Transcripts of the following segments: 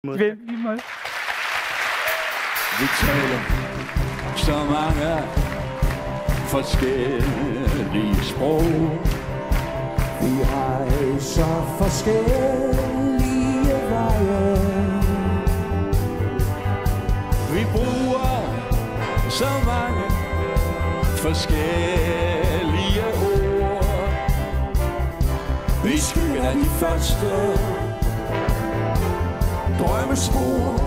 Vi taler så mange forskellige sprog. Vi rejser forskellige veje. Vi bruger så mange forskellige ord. Vi skyer de første drømmespor.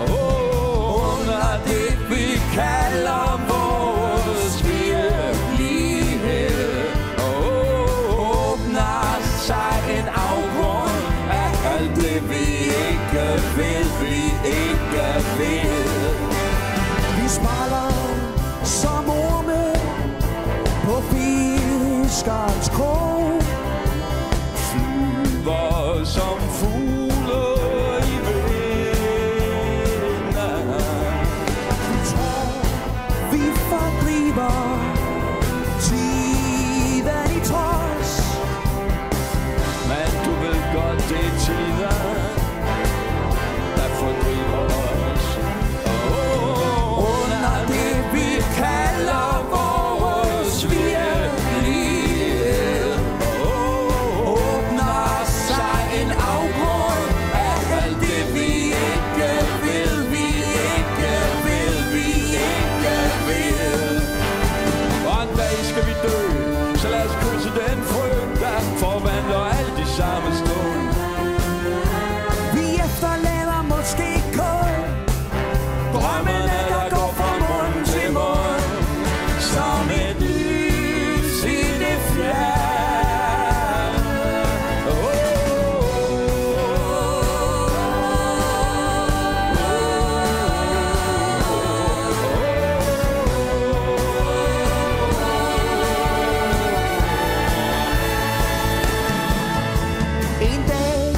Under det vi kalder vores virkelighed, åbner sig en afgrund af alt det vi ikke vil, Vi smaller som orme på fiskerens krog. Flyver som fugle i vinden. Vi tror, vi fordriver tiden i trods. Men du ved godt, det er tiden, der fordriver os. Under det vi kalder vores virkelighed, åbner sig en afgrund af alt det vi ikke vil, Og en dag skal vi dø, så lad os krydse den frø, der forvandler alt i samme stund. Vi efterlader måske kun Drømmene, der går fra mund til mund, som et lys i det fjerne. en dag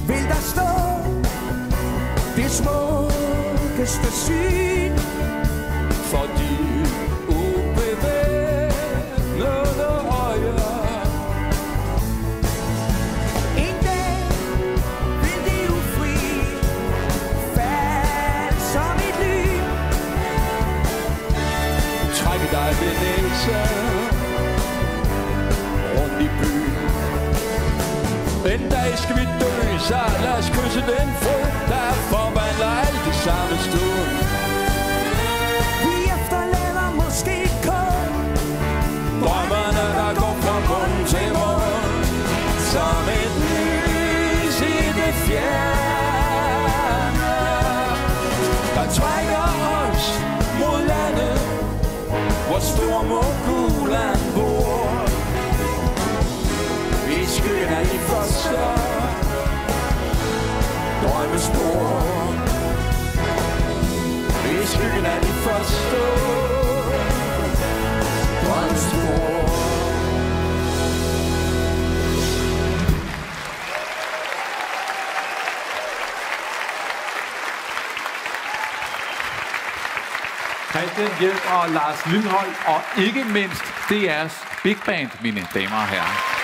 vil der stå det smukkeste syn. For de ubevæbnede øjer. En dag vil det ufri falde som et lyn. Trække dig ved næsen rundt i byen. En dag skal vi dø, så lad os krydse den frø, der forvandler alt i samme stund. Vi efterlader måske kun Drømmerne, der går fra mund til mund, som et lys i det fjerne, der trækker os mod landet, hvor stormogulen bor. I skyen af de første drømmespor. I skyen af de første drømmespor. Christian Hjelm og Lars Lilholt, og ikke mindst DR's Big Band, mine damer og herrer.